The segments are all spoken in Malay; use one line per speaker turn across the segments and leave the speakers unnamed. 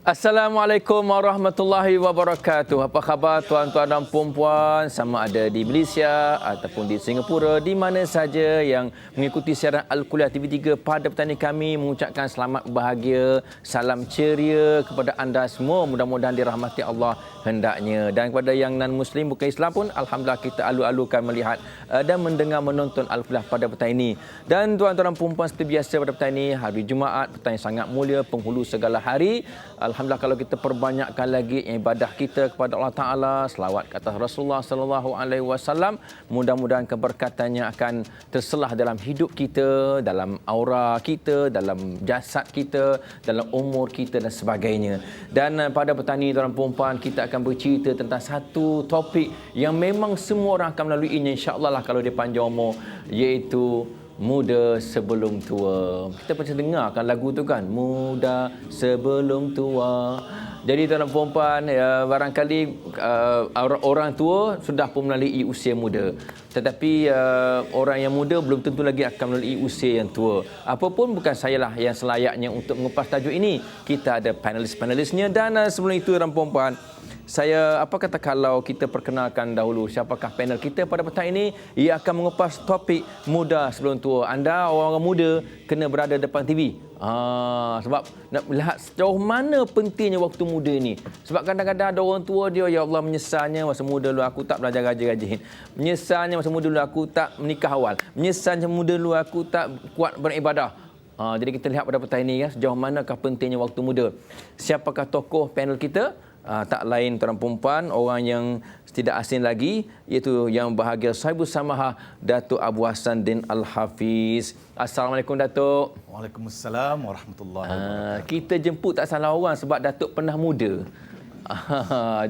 Assalamualaikum warahmatullahi wabarakatuh. Apa khabar tuan-tuan dan puan-puan, sama ada di Malaysia ataupun di Singapura, di mana saja yang mengikuti siaran Al-Kuliah TV3 pada petang ini, kami mengucapkan selamat bahagia, salam ceria kepada anda semua. Mudah-mudahan dirahmati Allah hendaknya. Dan kepada yang non-Muslim, bukan Islam pun, Alhamdulillah kita alu-alukan melihat dan mendengar menonton Al-Kuliah pada petang ini. Dan tuan-tuan dan puan-puan, seperti biasa pada petang ini, hari Jumaat, petang yang sangat mulia, penghulu segala hari. Alhamdulillah kalau kita perbanyakkan lagi ibadah kita kepada Allah Ta'ala, selawat ke atas Rasulullah Sallallahu Alaihi Wasallam, mudah-mudahan keberkatannya akan terselah dalam hidup kita, dalam aura kita, dalam jasad kita, dalam umur kita dan sebagainya. Dan pada petang ini tuan-tuan puan-puan, kita akan bercerita tentang satu topik yang memang semua orang akan melaluinya, insya-Allah lah kalau dia panjang umur, iaitu muda sebelum tua. Kita pernah dengar kan lagu tu kan, muda sebelum tua. Jadi tuan-tuan dan puan-puan, barangkali orang tua sudah pun melalui usia muda, tetapi orang yang muda belum tentu lagi akan melalui usia yang tua. Apapun, bukan sayalah yang selayaknya untuk mengupas tajuk ini. Kita ada panelis-panelisnya. Dan sebelum itu tuan-tuan dan puan-puan, saya apa kata kalau kita perkenalkan dahulu siapakah panel kita pada petang ini. Ia akan mengupas topik muda sebelum tua. Anda orang muda kena berada depan TV. Sebab nak lihat sejauh mana pentingnya waktu muda ini. Sebab kadang-kadang ada orang tua dia, ya Allah, menyesalnya masa muda dulu aku tak belajar rajin-rajin. Menyesalnya masa muda dulu aku tak menikah awal. Menyesalnya masa muda dulu aku tak kuat beribadah. Jadi kita lihat pada petang ini ya, sejauh manakah pentingnya waktu muda. Siapakah tokoh panel kita? Tak lain tuan perempuan, orang yang tidak asing lagi, iaitu yang bahagia Sahibus Samahah, Datuk Abu Hasanuddin Al-Hafiz. Assalamualaikum Datuk.
Waalaikumsalam warahmatullahi wabarakatuh.
Kita jemput tak salah orang sebab Datuk pernah muda.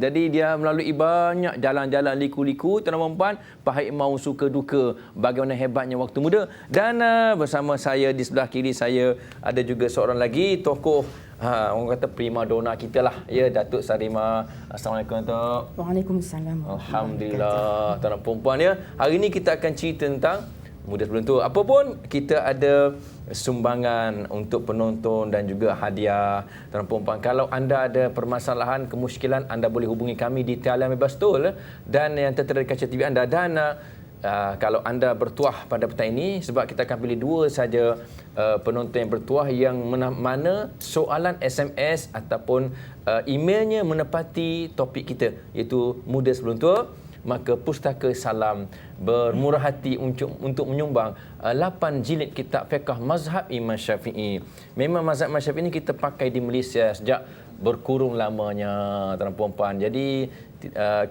Jadi dia melalui banyak jalan-jalan liku-liku tuan perempuan, pahit mahu suka duka, bagaimana hebatnya waktu muda. Dan bersama saya di sebelah kiri saya ada juga seorang lagi tokoh, orang kata prima donna kita lah, ya, Datuk Sarimah. Assalamualaikum Datuk.
Waalaikumsalam.
Alhamdulillah tuan perempuan ya. Hari ini kita akan cerita tentang muda sebelum tu. Apapun, kita ada sumbangan untuk penonton dan juga hadiah tuan perempuan. Kalau anda ada permasalahan, kemusykilan, anda boleh hubungi kami di talian bebas tol dan yang tertera di kaca TV anda. Dan kalau anda bertuah pada petang ini, sebab kita akan pilih dua saja penonton yang bertuah yang mana soalan SMS ataupun emailnya menepati topik kita, iaitu muda sebelum tua, maka Pustaka Salam bermurah hati untuk menyumbang 8 jilid kitab fiqh mazhab Imam Syafi'i. Memang mazhab Imam Syafi'i ini kita pakai di Malaysia sejak berkurung lamanya tuan puan-puan. Jadi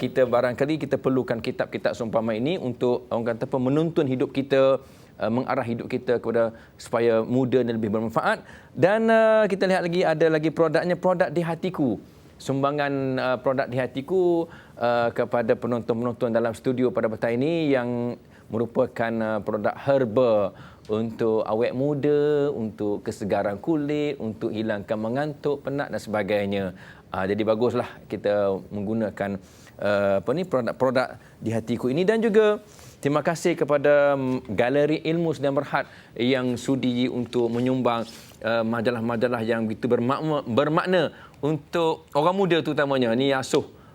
kita barangkali kita perlukan kitab-kitab seumpama ini untuk orang kata apa, menuntun hidup kita, mengarah hidup kita kepada supaya muda dan lebih bermanfaat. Dan kita lihat lagi ada lagi produknya, produk di hatiku. Sumbangan produk di hatiku kepada penonton-penonton dalam studio pada petang ini yang merupakan produk herba untuk awet muda, untuk kesegaran kulit, untuk hilangkan mengantuk, penat dan sebagainya. Jadi baguslah kita menggunakan produk-produk di hatiku ini. Dan juga terima kasih kepada Galeri Ilmu Sdn Berhad yang sudi untuk menyumbang majalah-majalah yang begitu bermakna untuk orang muda terutamanya. Ni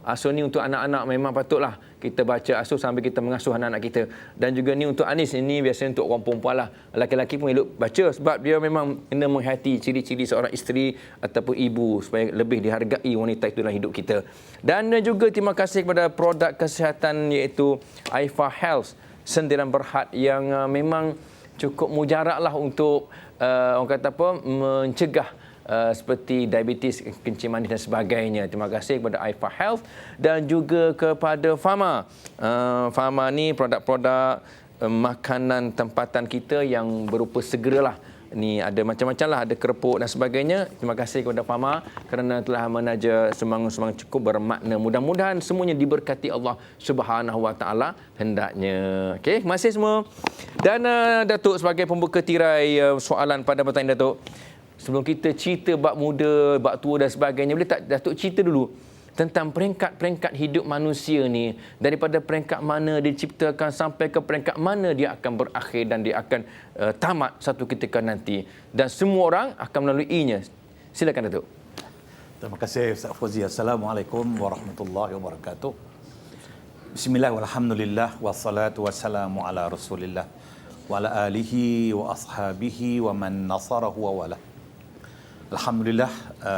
Asuh ni untuk anak-anak, memang patutlah kita baca Asuh sambil kita mengasuh anak-anak kita. Dan juga ni untuk Anis, ini biasanya untuk orang perempuan lah. Laki-laki pun elok baca sebab dia memang kena menghayati ciri-ciri seorang isteri ataupun ibu supaya lebih dihargai wanita itu dalam hidup kita. Dan juga terima kasih kepada produk kesihatan iaitu Aifa Health Sdn Berhad yang memang cukup mujarab lah untuk orang kata apa, mencegah seperti diabetes, kencing manis dan sebagainya. Terima kasih kepada Aifa Health dan juga kepada Fama. Fama ni produk-produk makanan tempatan kita yang berupa segera lah. Ni ada macam-macam lah, ada kerupuk dan sebagainya. Terima kasih kepada Fama kerana telah menaja sumbangan-sumbangan cukup bermakna. Mudah-mudahan semuanya diberkati Allah Subhanahu Wa Taala hendaknya. Okey, terima kasih semua. Dan Datuk sebagai pembuka tirai soalan pada petang ini, Datuk, sebelum kita cerita bab muda, bab tua dan sebagainya, boleh tak Datuk cerita dulu tentang peringkat-peringkat hidup manusia ni, daripada peringkat mana dia diciptakan sampai ke peringkat mana dia akan berakhir dan dia akan tamat satu ketika nanti, dan semua orang akan melaluinya. Silakan Datuk.
Terima kasih Ustaz Fauzi. Assalamualaikum warahmatullahi wabarakatuh. Bismillah walhamdulillah wassalatu wassalamu ala Rasulillah wa ala alihi wa ashabihi wa man nasarahu wa wala. Alhamdulillah,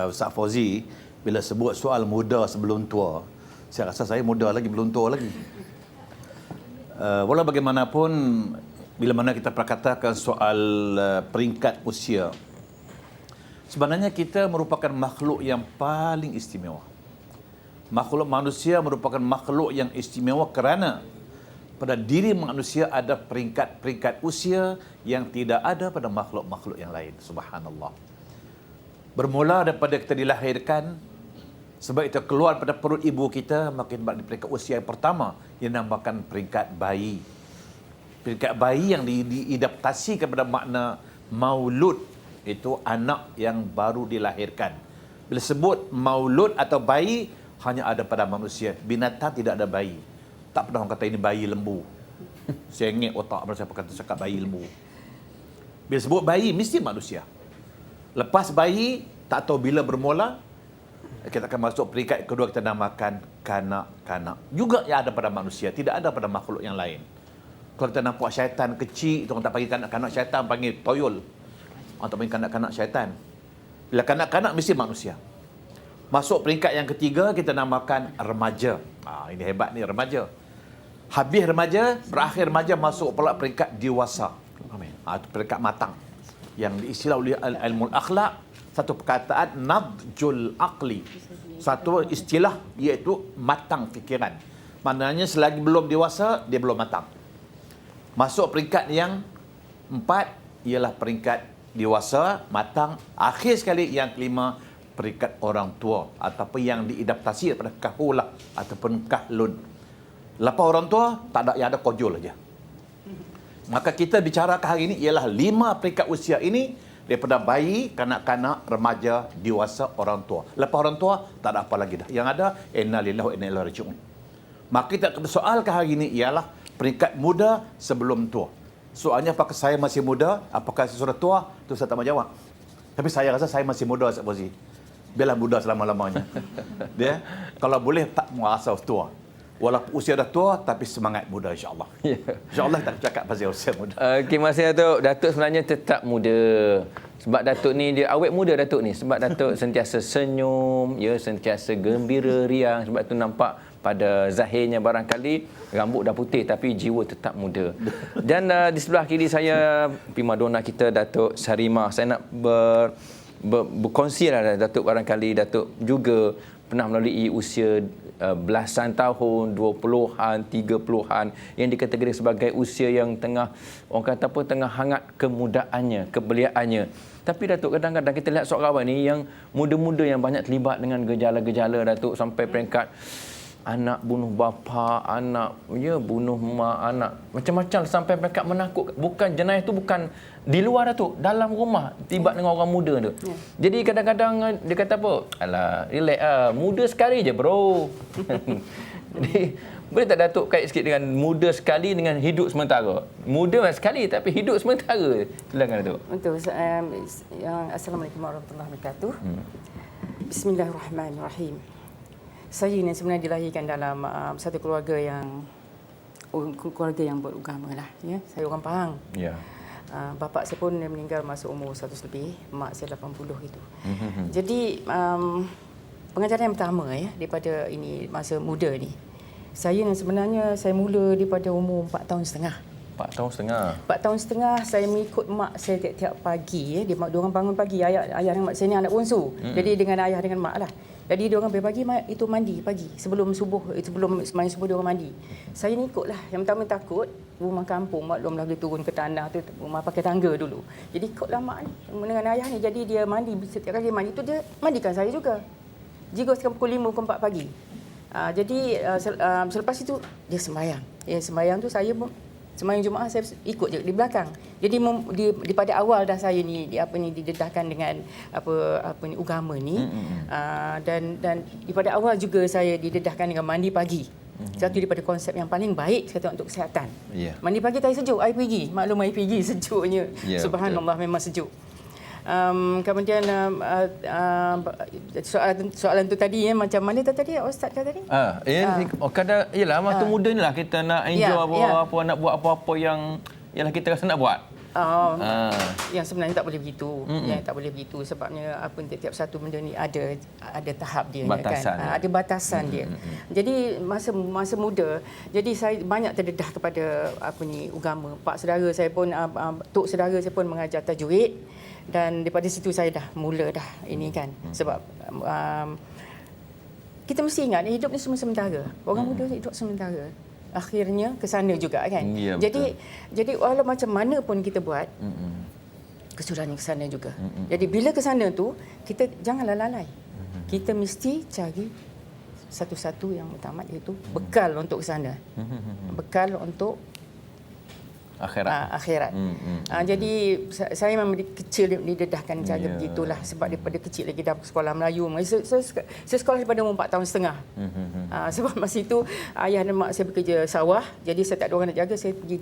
Ustaz Fauzi bila sebut soal muda sebelum tua, saya rasa saya muda lagi belum tua lagi. Walau bagaimanapun bila mana kita perkatakan soal peringkat usia, sebenarnya kita merupakan makhluk yang paling istimewa. Makhluk manusia merupakan makhluk yang istimewa kerana pada diri manusia ada peringkat-peringkat usia yang tidak ada pada makhluk-makhluk yang lain. Subhanallah. Bermula daripada kita dilahirkan, sebab kita keluar pada perut ibu kita, makin di peringkat usia yang pertama yang dinamakan peringkat bayi. Peringkat bayi yang diadaptasi kepada makna maulud, itu anak yang baru dilahirkan. Bila sebut maulud atau bayi, hanya ada pada manusia. Binatang tidak ada bayi. Tak pernah orang kata ini bayi lembu. Sengit otak bila saya cakap bayi lembu. Bila sebut bayi, mesti manusia. Lepas bayi, tak tahu bila bermula, kita akan masuk peringkat kedua, kita namakan kanak-kanak. Juga yang ada pada manusia, tidak ada pada makhluk yang lain. Kalau kita nampak syaitan kecil, orang tak panggil kanak-kanak, syaitan panggil toyol. Orang tak panggil kanak-kanak, syaitan. Bila kanak-kanak, mesti manusia. Masuk peringkat yang ketiga, kita namakan remaja. Ini hebat ni, remaja. Habis remaja, berakhir remaja, masuk pula peringkat dewasa. Itu peringkat matang. Yang diistilah oleh ilmu akhlak, satu perkataan nadjul aqli. Satu istilah iaitu matang fikiran. Maknanya selagi belum dewasa, dia belum matang. Masuk peringkat yang 4 ialah peringkat dewasa, matang. Akhir sekali yang kelima, peringkat orang tua ataupun yang diadaptasi daripada kahulah ataupun kahlun. Lepas orang tua, tak ada, yang ada kojol aja. Maka kita bicarakan hari ini ialah 5 peringkat usia ini, daripada bayi, kanak-kanak, remaja, dewasa, orang tua. Lepas orang tua, tak ada apa lagi dah. Yang ada, inna lillahi wa inna ilaihi raji'un. Maka kita soalkan hari ini ialah peringkat muda sebelum tua. Soalnya apakah saya masih muda, apakah saya sudah tua, itu saya tak mau jawab. Tapi saya rasa saya masih muda, Ustaz Fauzi. Biarlah muda selama-lamanya. Dia, kalau boleh tak merasa tua. Walaupun usia dah tua, tapi semangat muda, insyaAllah. InsyaAllah tak cakap pasal usia muda.
Terima kasih Datuk. Datuk sebenarnya tetap muda. Sebab Datuk ni, dia awet muda Datuk ni. Sebab Datuk sentiasa senyum, ya, sentiasa gembira, riang. Sebab tu nampak pada zahirnya barangkali rambut dah putih tapi jiwa tetap muda. Dan di sebelah kiri saya, primadona kita Datuk Sarimah. Saya nak berkongsi lah Datuk, barangkali Datuk juga pernah melalui usia belasan tahun, 20-an, 30-an yang dikategori sebagai usia yang tengah, orang kata apa, tengah hangat kemudaannya, kebeliaannya. Tapi Datuk, kadang-kadang kita lihat seorang ni yang muda-muda yang banyak terlibat dengan gejala-gejala Datuk, sampai peringkat anak bunuh bapa, anak bunuh mak, anak macam-macam sampai peringkat menakut. Bukan jenayah itu bukan di luar Datuk, dalam rumah tiba dengan orang muda tu. Jadi kadang-kadang dia kata apa? Alah, relax muda sekali je bro. Jadi boleh tak Datuk kait sikit dengan muda sekali dengan hidup sementara? Muda sekali tapi hidup sementara. Silakan Datuk.
Untuk Assalamualaikum warahmatullahi wabarakatuh. Bismillahirrahmanirrahim. Saya ni sebenarnya dilahirkan dalam satu keluarga yang beragama lah, ya. Saya orang Pahang.
Ya.
Bapa saya pun meninggal masa umur 100 lebih, mak saya 80 itu. Jadi pengajaran yang pertama, ya, daripada ini masa muda ni. Saya sebenarnya saya mula daripada umur 4 tahun setengah.
4 tahun setengah.
4 tahun setengah saya mengikut mak saya tiap-tiap pagi, ya. Dia orang bangun pagi, ayah dengan mak saya ni anak bongsu. Jadi dengan ayah dengan mak lah. Jadi dia orang pagi itu mandi pagi sebelum subuh, sebelum sembahyang subuh dia orang mandi. Saya ni ikutlah. Yang pertama takut rumah kampung, mak belum lagi turun ke tanah tu, rumah pakai tangga dulu. Jadi ikutlah mak ni dengan ayah ni. Jadi dia mandi, setiap kali dia mandi tu dia mandikan saya juga. Jika sekarang pukul 5 ke 4 pagi. Jadi selepas itu dia sembahyang. Ya, sembahyang tu saya sembahyang Jumaat saya ikut je di belakang. Jadi pada awal dah saya ni didedahkan dengan apa ni agama ni. Dan daripada awal juga saya didedahkan dengan mandi pagi. Satu daripada konsep yang paling baik saya tengok untuk kesihatan. Mandi pagi tak sejuk, air pergi. Maklum air pergi sejuknya. Subhanallah, betul. Memang sejuk. Kemudian soalan tu tadi macam mana tadi Ustaz kata tadi?
Kadang yalah masa muda ni lah kita nak enjoy apa nak buat apa-apa yang yalah kita rasa nak buat.
Yang sebenarnya tak boleh begitu. Yang tak boleh begitu sebabnya tiap satu benda ni ada tahap dia
batasan,
kan. Ada batasan dia. Jadi masa muda, jadi saya banyak terdedah kepada agama. Pak saudara saya pun tok saudara saya pun mengajar tajwid dan daripada situ saya dah mula ini kan. Sebab kita mesti ingat hidup ni semua sementara. Orang muda hidup sementara. Akhirnya ke sana juga kan.
Ya,
jadi walau macam mana pun kita buat, kesudahannya ke sana juga. Jadi bila ke sana tu, kita janganlah lalai. Kita mesti cari satu-satu yang utama, iaitu bekal untuk ke sana. Bekal untuk akhirat. Jadi saya memang kecil didedahkan cara begitulah sebab daripada kecil lagi dah sekolah Melayu. Saya sekolah daripada umur 4 tahun setengah. Sebab masa itu ayah dan mak saya bekerja sawah, jadi saya tak ada orang nak jaga, saya pergi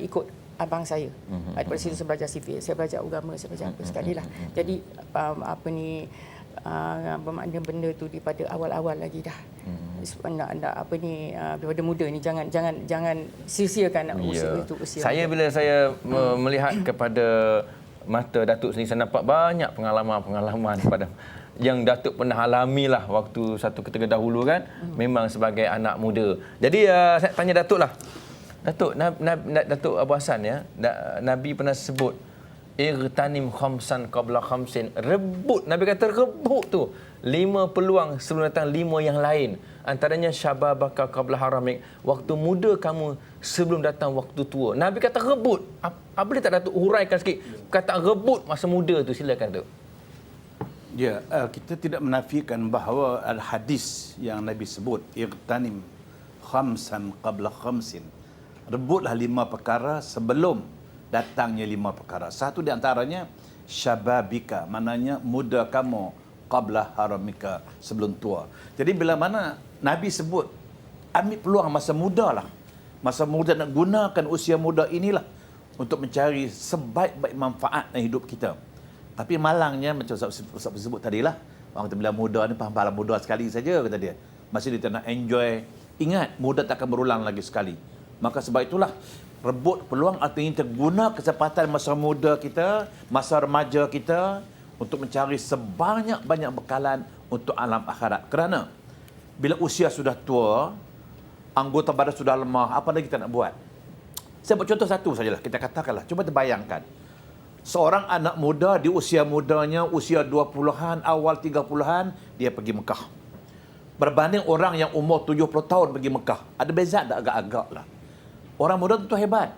ikut abang saya. Daripada situ saya belajar sivil, saya belajar agama, saya belajar apa sekali lah. Jadi bermakna benda tu daripada awal-awal lagi dah. Nak daripada muda ni jangan sia-siakan usia.
Saya bila saya melihat kepada mata Datuk sendiri, saya nampak banyak pengalaman pada yang Datuk pernah alami lah waktu satu ketika dahulu kan, memang sebagai anak muda. Jadi saya tanya Datuk lah. Datuk Abu Hassan ya, Nabi pernah sebut irtanim khamsan qabla khamsin. Rebut, Nabi kata rebut tu 5 peluang sebelum datang 5 yang lain. Antaranya syababaka qabla haramik, waktu muda kamu sebelum datang waktu tua. Nabi kata rebut. Apa boleh tak Datuk huraikan sikit kata rebut masa muda tu, silakan Datuk.
Ya, kita tidak menafikan bahawa hadis yang Nabi sebut irtanim khamsan qabla khamsin. Rebutlah 5 perkara sebelum datangnya 5 perkara. Satu di antaranya syababika, maknanya muda kamu, qabla haramika, sebelum tua. Jadi bila mana Nabi sebut ambil peluang masa muda lah. Masa muda nak gunakan usia muda inilah untuk mencari sebaik-baik manfaat dalam hidup kita. Tapi malangnya macam Ustaz sebut tadilah, orang kata bila muda ni faham muda sekali saja kata dia. Masih dia nak enjoy. Ingat, muda tak akan berulang lagi sekali. Maka sebab itulah rebut peluang, artinya kita guna kesempatan masa muda kita, masa remaja kita untuk mencari sebanyak-banyak bekalan untuk alam akhirat. Kerana bila usia sudah tua, anggota badan sudah lemah, apa lagi kita nak buat? Saya buat contoh satu sajalah, kita katakanlah, cuba terbayangkan. Seorang anak muda di usia mudanya, usia 20-an, awal 30-an, dia pergi Mekah. Berbanding orang yang umur 70 tahun pergi Mekah. Ada beza tak? Agak-agak lah. Orang muda tentu hebat.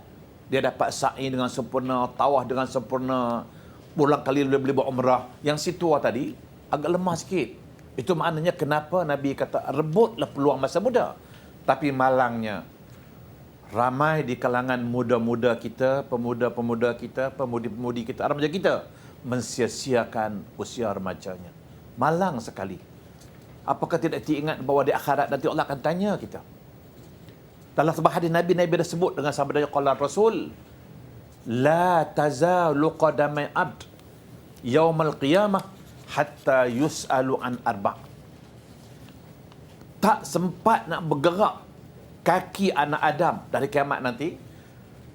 Dia dapat sa'i dengan sempurna, tawaf dengan sempurna, pulang kali boleh buat umrah. Yang si tua tadi agak lemah sikit. Itu maknanya kenapa Nabi kata rebutlah peluang masa muda. Tapi malangnya ramai di kalangan muda-muda kita, pemuda-pemuda kita, pemudi-pemudi kita, remaja kita mensia-siakan usia remajanya. Malang sekali. Apakah tidak diingat bahawa di akhirat nanti Allah akan tanya kita? Dalam sebuah hadis Nabi dah sebut dengan sabdanya qala Rasul, la tazalu qadamai abd yaumal qiyamah hatta yus'alu an arba'. Tak sempat nak bergerak kaki anak Adam dari kiamat nanti,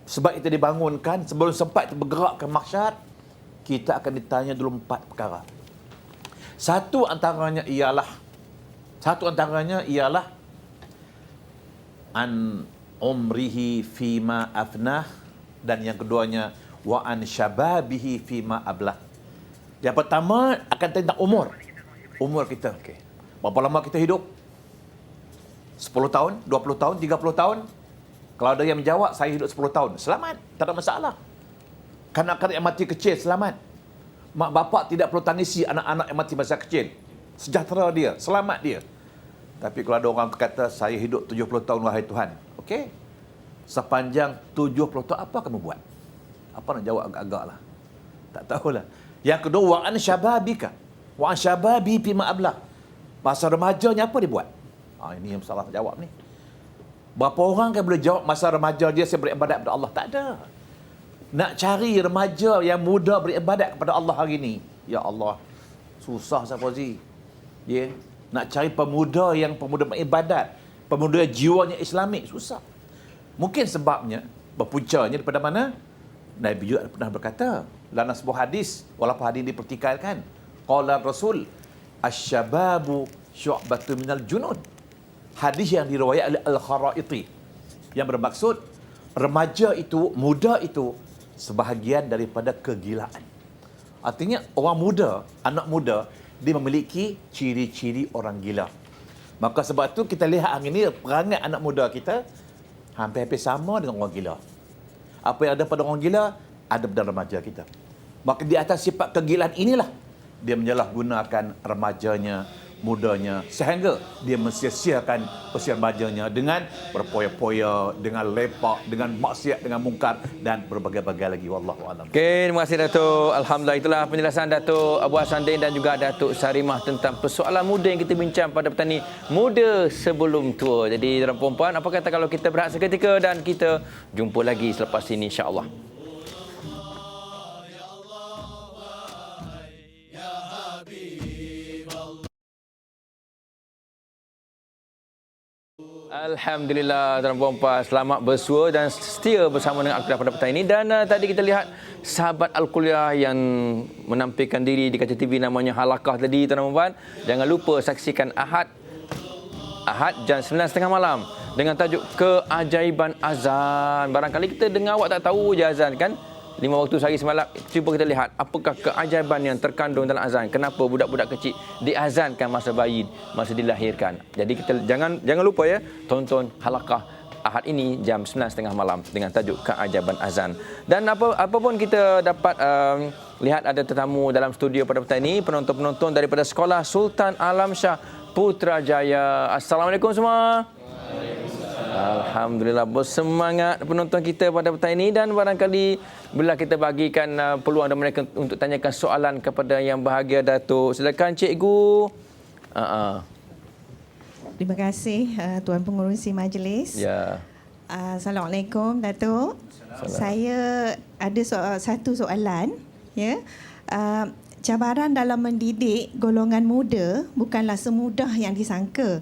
sebab itu dibangunkan sebelum sempat bergerak ke mahsyar, kita akan ditanya dulu 4 perkara. Satu antaranya ialah an umrihi fima afnah, dan yang keduanya wa an syababihi fima ablah. Yang pertama akan tentang umur kita. Berapa lama kita hidup? 10 tahun, 20 tahun, 30 tahun? Kalau ada yang menjawab saya hidup 10 tahun, selamat, tak ada masalah. Kanak-kanak yang mati kecil, selamat. Mak bapak tidak perlu tangisi anak-anak yang mati masa kecil. Sejahtera dia, selamat dia. Tapi kalau ada orang kata saya hidup 70 tahun wahai Tuhan, okey. Sepanjang 70 tahun apa kamu buat? Apa nak jawab agak-agak lah. Tak tahulah. Yang kedua, wa an syababika. Wa an syababi fima ablah. Masa remajanya apa dia buat? Ini yang salah jawab ni. Berapa orang kan boleh jawab masa remaja dia saya beribadat kepada Allah? Tak ada. Nak cari remaja yang muda beribadat kepada Allah hari ini. Ya Allah, susah Ustaz Fauzi. Ya, nak cari pemuda beribadat, pemuda jiwanya Islamik, susah. Mungkin sebabnya, berpuncanya daripada mana? Nabi juga pernah berkata dalam sebuah hadis, walaupun hadis dipertikaikan, qala Rasul, asy-syababu syu'batun minal junud. Hadis yang diriwayat oleh Al-Kharaiti, yang bermaksud remaja itu, muda itu sebahagian daripada kegilaan. Artinya orang muda, anak muda, dia memiliki ciri-ciri orang gila. Maka sebab itu kita lihat hari ini perangai anak muda kita hampir-hampir sama dengan orang gila. Apa yang ada pada orang gila, ada pada remaja kita. Maka di atas sifat kegilaan inilah dia menyalahgunakan remajanya, mudanya, sehingga dia mensia-siakan usia remajanya dengan berpoya-poya, dengan lepak, dengan maksiat, dengan mungkar dan berbagai-bagai lagi. Wallahu a'lam.
Okey, terima kasih Datuk. Alhamdulillah, itulah penjelasan Datuk Abu Hasanuddin dan juga Datuk Sarimah tentang persoalan muda yang kita bincang pada petang ini, muda sebelum tua. Jadi tuan puan-puan, apa kata kalau kita berehat seketika dan kita jumpa lagi selepas ini insya-Allah. Alhamdulillah, tuan puan-puan, selamat bersua dan setia bersama dengan Al-Quran pada petang ini. Dan tadi kita lihat sahabat Al-Kuliah yang menampilkan diri di kaca TV namanya Halakah tadi, tuan puan-puan. Jangan lupa saksikan Ahad jam 9.30 malam dengan tajuk Keajaiban Azan. Barangkali kita dengar awak tak tahu je azan kan? 5 waktu sehari semalam. Cuba kita lihat apakah keajaiban yang terkandung dalam azan. Kenapa budak-budak kecil diazankan masa bayi, masa dilahirkan. Jadi kita jangan lupa ya, tonton Halakah Ahad ini jam 9.30 malam dengan tajuk Keajaiban Azan. Dan apa pun kita dapat lihat ada tetamu dalam studio pada petang ini, penonton-penonton daripada Sekolah Sultan Alam Shah Putrajaya. Assalamualaikum semua. Alhamdulillah, bersemangat penonton kita pada petang ini dan barangkali bila kita bagikan peluang dan mereka untuk tanyakan soalan kepada yang bahagia Datuk. Silakan cikgu.
Terima kasih Tuan Pengerusi Majlis.
Ya.
Assalamualaikum Datuk. Saya ada satu soalan ya. Cabaran dalam mendidik golongan muda bukanlah semudah yang disangka.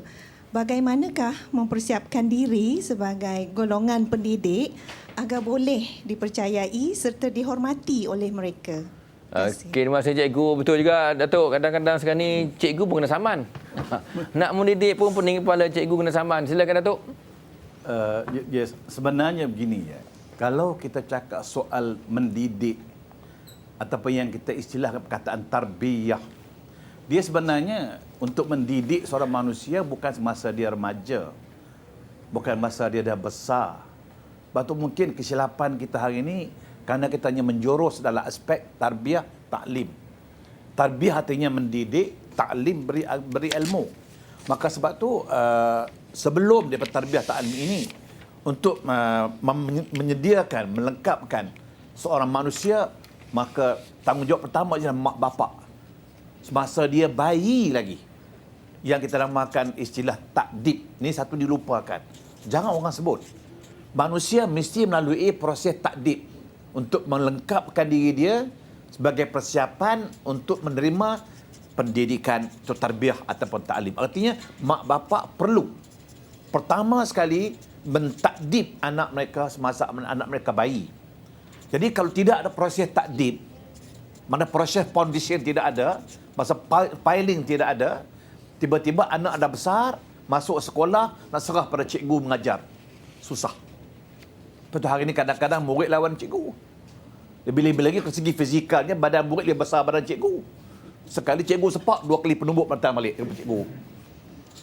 Bagaimanakah mempersiapkan diri sebagai golongan pendidik agar boleh dipercayai serta dihormati oleh mereka?
Okey, terima kasih cikgu. Betul juga Datuk, kadang-kadang sekarang ni cikgu pun kena saman. Nak mendidik pun pening kepala cikgu kena saman. Silakan Datuk.
Yes, sebenarnya begini ya. Kalau kita cakap soal mendidik ataupun yang kita istilahkan perkataan tarbiyah, dia sebenarnya untuk mendidik seorang manusia bukan semasa dia remaja, bukan masa dia dah besar. Batu mungkin kesilapan kita hari ini kerana kita hanya menjurus dalam aspek tarbiyah, taklim. Tarbiyah artinya mendidik, taklim beri ilmu. Maka sebab tu sebelum daripada tarbiyah taklim ini untuk menyediakan, melengkapkan seorang manusia, maka tanggungjawab pertama ialah mak bapak. Semasa dia bayi lagi, yang kita namakan istilah takdib. Ini satu dilupakan. Jangan orang sebut. Manusia mesti melalui proses takdib untuk melengkapkan diri dia sebagai persiapan untuk menerima pendidikan atau tarbiyah ataupun ta'lim. Artinya, mak bapak perlu pertama sekali mentakdib anak mereka semasa anak mereka bayi. Jadi kalau tidak ada proses takdib, mana proses foundation tidak ada, masa piling tidak ada, tiba-tiba anak dah besar, masuk sekolah, nak serah pada cikgu mengajar. Susah. Betul, hari ini kadang-kadang murid lawan cikgu. Lebih-lebih lagi dari segi fizikalnya, badan murid lebih besar badan cikgu. Sekali cikgu sepak, 2 kali penumbuk datang balik kepada cikgu.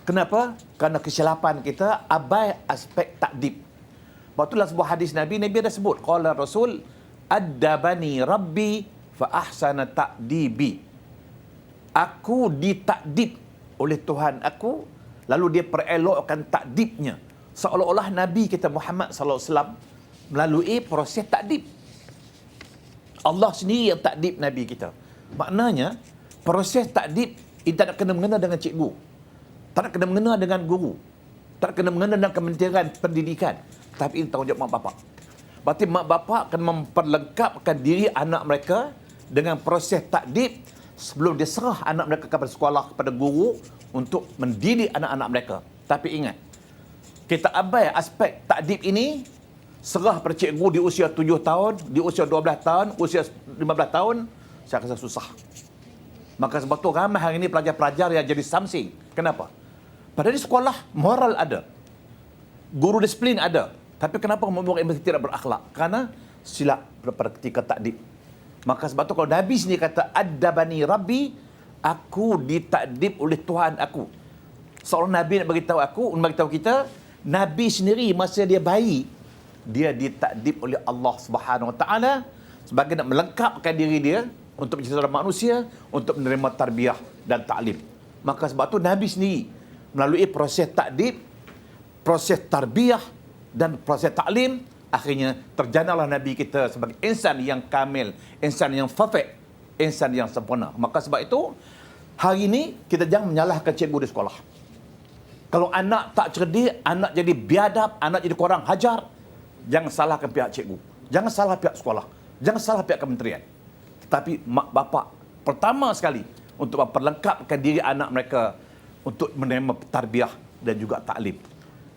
Kenapa? Kerana kesilapan kita abai aspek takdib. Waktu dalam sebuah hadis Nabi ada sebut, qala Rasul, addabani rabbi fa ahsana ta'dibi. Aku ditakdib oleh Tuhan aku, lalu dia perelokkan takdibnya. Seolah-olah Nabi kita Muhammad sallallahu alaihi wasallam melalui proses takdib. Allah sendiri yang takdib Nabi kita. Maknanya, proses takdib ini tak nak kena-mengena dengan cikgu. Tak nak kena-mengena dengan guru. Tak nak kena-mengena dengan Kementerian Pendidikan. Tapi ini tanggungjawab mak bapak. Berarti mak bapak akan memperlengkapkan diri anak mereka dengan proses takdib sebelum dia serah anak mereka kepada sekolah, kepada guru untuk mendidik anak-anak mereka. Tapi ingat, kita abai aspek takdib ini, serah pada cikgu di usia 7 tahun, di usia 12 tahun, usia 15 tahun, saya rasa susah. Maka sebab tu ramai hari ini pelajar-pelajar yang jadi samsing. Kenapa? Padahal di sekolah moral ada, guru disiplin ada. Tapi kenapa murid masih tidak berakhlak? Kerana silap pada ketika takdib. Maka sebab tu kalau Nabi sendiri kata, Addabani Rabbi, aku ditakdib oleh Tuhan aku. Seorang Nabi nak beritahu aku, nak beritahu kita, Nabi sendiri masa dia bayi, dia ditakdib oleh Allah Subhanahu Wa Taala sebagai nak melengkapkan diri dia untuk menjadi seorang manusia, untuk menerima tarbiyah dan taklim. Maka sebab tu Nabi sendiri melalui proses takdib, proses tarbiyah dan proses taklim, akhirnya terjanalah Nabi kita sebagai insan yang kamil, insan yang perfect, insan yang sempurna. Maka sebab itu, hari ini kita jangan menyalahkan cikgu di sekolah. Kalau anak tak cerdik, anak jadi biadab, anak jadi kurang hajar, jangan salahkan pihak cikgu. Jangan salah pihak sekolah. Jangan salah pihak kementerian. Tetapi mak bapak pertama sekali untuk memperlengkapkan diri anak mereka untuk menerima tarbiyah dan juga taklim.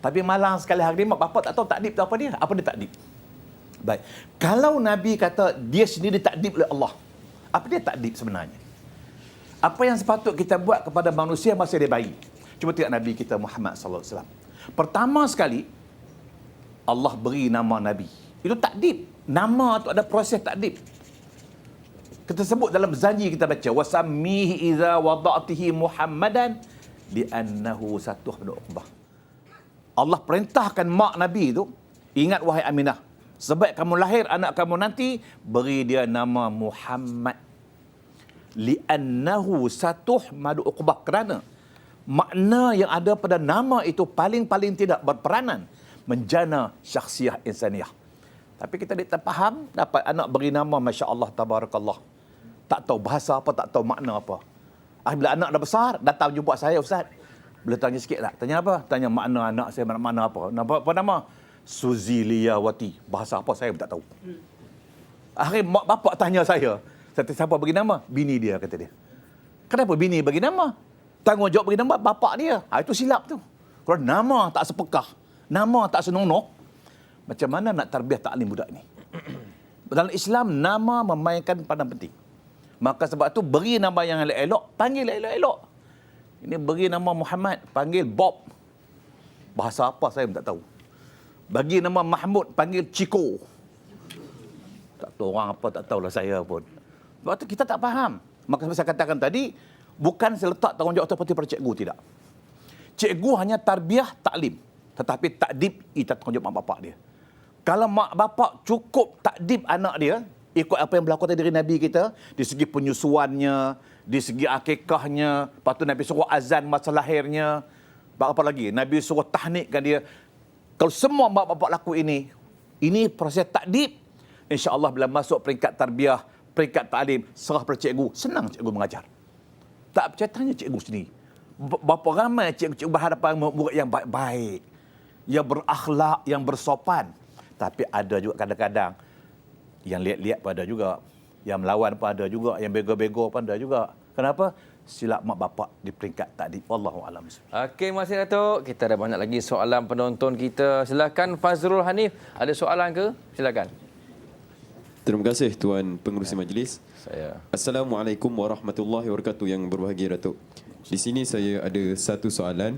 Tapi malang sekali hari ini mak bapak tak tahu takdib tu apa dia. Apa dia takdib? Baik. Kalau Nabi kata dia sendiri takdib oleh Allah, apa dia takdib sebenarnya? Apa yang sepatut kita buat kepada manusia masa dia bayi? Cuba tengok Nabi kita Muhammad sallallahu alaihi wasallam. Pertama sekali Allah beri nama Nabi. Itu takdib. Nama tu ada proses takdib. Kita sebut dalam zanji kita baca wasammihi idza wada'tihi Muhammadan li'annahu satuh bin Uqbah. Allah perintahkan mak Nabi itu, ingat wahai Aminah, sebab kamu lahir anak kamu nanti, beri dia nama Muhammad. Li'annahu satuh madu Uqbah, kerana makna yang ada pada nama itu paling-paling tidak berperanan menjana syakhsiah insaniah. Tapi kita tak faham, dapat anak beri nama Masya Allah, Tabarakallah. Tak tahu bahasa apa, tak tahu makna apa. Bila anak dah besar, datang jumpa saya, Ustaz. Boleh tanya sikit tak? Tanya apa? Tanya makna anak saya, makna apa? Apa nama? Suziliyawati. Bahasa apa saya pun tak tahu. Akhirnya mak bapak tanya saya. Siapa bagi nama? Bini dia, kata dia. Kenapa bini bagi nama? Tanggungjawab bagi nama bapak dia. Itu silap tu. Kalau nama tak sepekah, nama tak senonoh, macam mana nak tarbiyah taklim budak ni? Dalam Islam, nama memainkan peranan penting. Maka sebab tu beri nama yang elok-elok, panggil elok-elok. Ini beri nama Muhammad, panggil Bob. Bahasa apa saya pun tak tahu. Bagi nama Mahmud, panggil Chico. Tak tahu orang apa, tak tahulah saya pun. Sebab tu kita tak faham. Maka saya katakan tadi, bukan seletak tanggungjawab seperti pada cikgu, tidak. Cikgu hanya tarbiyah taklim. Tetapi takdib itu tanggungjawab mak bapak dia. Kalau mak bapak cukup takdib anak dia, ikut apa yang berlaku dari Nabi kita, di segi penyusuannya, di segi akikahnya, lepas tu Nabi suruh azan masa lahirnya, apa lagi? Nabi suruh tahnikkan dia. Kalau semua mak bapak laku ini proses takdib, insya-Allah bila masuk peringkat tarbiyah, peringkat taklim, serah pada cikgu, senang cikgu mengajar. Tak percaya tanya cikgu sendiri. Berapa ramai cikgu-cikgu berhadapan murid yang baik-baik, yang berakhlak, yang bersopan. Tapi ada juga kadang-kadang yang lihat-lihat pun ada juga, yang melawan pun ada juga, yang bego-bego pun ada juga. Kenapa? Silap mak bapak di peringkat takdib. Wallahu a'lam.
Okey, masih Datuk. Kita ada banyak lagi soalan penonton kita. Silakan Fazrul Hanif, ada soalan ke? Silakan.
Terima kasih Tuan Pengerusi Majlis.
Saya.
Assalamualaikum warahmatullahi wabarakatuh yang berbahagia Datuk. Di sini saya ada satu soalan.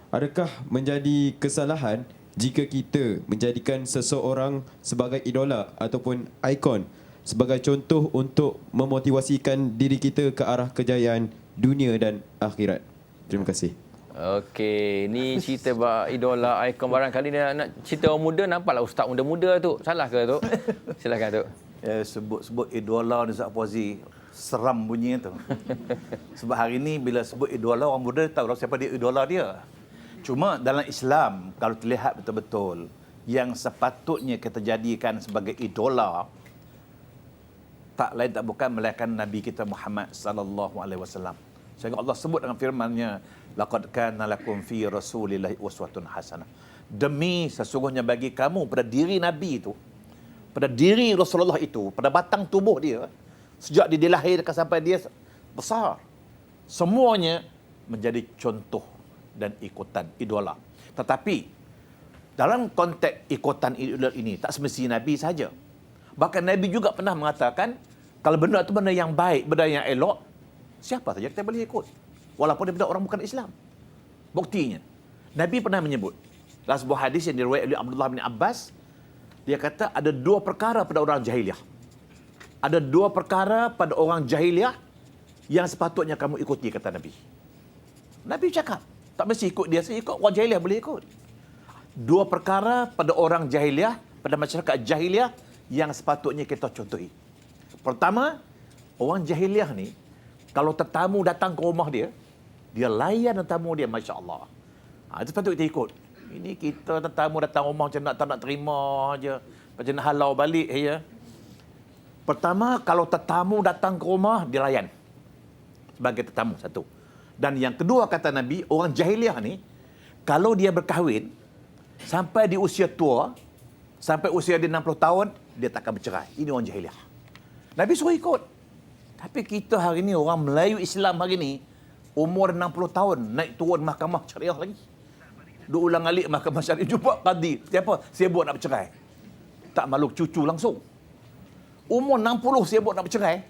Adakah menjadi kesalahan jika kita menjadikan seseorang sebagai idola ataupun ikon sebagai contoh untuk memotivasikan diri kita ke arah kejayaan dunia dan akhirat? Terima kasih.
Okey, ni cerita idola ikon, barangkali dia nak cerita orang muda, nampaklah ustaz muda-muda tu. Salah ke tu? Silakan tu.
Sebut idola ni Ustaz Fauzi, seram bunyinya tu. Sebab hari ni bila sebut idola, orang muda tahu siapa dia idola dia. Cuma dalam Islam, kalau terlihat betul-betul, yang sepatutnya kita jadikan sebagai idola, tak lain tak bukan melainkan Nabi kita Muhammad sallallahu alaihi wasallam. Sehingga Allah sebut dengan firman-Nya, laqad kana lakum fi rasulillahi uswatun hasanah. Demi sesungguhnya bagi kamu pada diri Nabi itu pada diri Rasulullah itu, pada batang tubuh dia, sejak dia dilahirkan sampai dia besar, semuanya menjadi contoh dan ikutan idola. Tetapi dalam konteks ikutan idola ini tak semestinya Nabi saja. Bahkan Nabi juga pernah mengatakan kalau benda itu benda yang baik, benda yang elok, siapa saja kita boleh ikut, walaupun dia orang bukan Islam. Buktinya Nabi pernah menyebut dalam sebuah hadis yang diriwayatkan oleh Abdullah bin Abbas, dia kata ada dua perkara pada orang jahiliah. Ada dua perkara pada orang jahiliah yang sepatutnya kamu ikuti, kata Nabi. Nabi cakap, tak mesti ikut dia, saya ikut orang jahiliah boleh ikut. Dua perkara pada orang jahiliah, pada masyarakat jahiliah yang sepatutnya kita contohi. Pertama, orang jahiliah ni, kalau tetamu datang ke rumah dia, dia layan tetamu dia, Masya Allah. Itu patut kita ikut. Ini kita tetamu datang rumah macam tak nak terima je, macam nak halau balik ya. Pertama, kalau tetamu datang ke rumah, dia layan sebagai tetamu, satu. Dan yang kedua, kata Nabi, orang jahiliah ni, kalau dia berkahwin, sampai di usia tua, sampai usia dia 60 tahun, dia takkan bercerai. Ini orang jahiliah. Nabi suruh ikut. Tapi kita hari ni, orang Melayu Islam hari ni, umur 60 tahun, naik turun mahkamah syariah lagi. Dua ulang alik mahkamah syariah, jumpa qadi. Siapa? Sibuk nak bercerai. Tak malu cucu langsung. Umur 60 sibuk nak bercerai.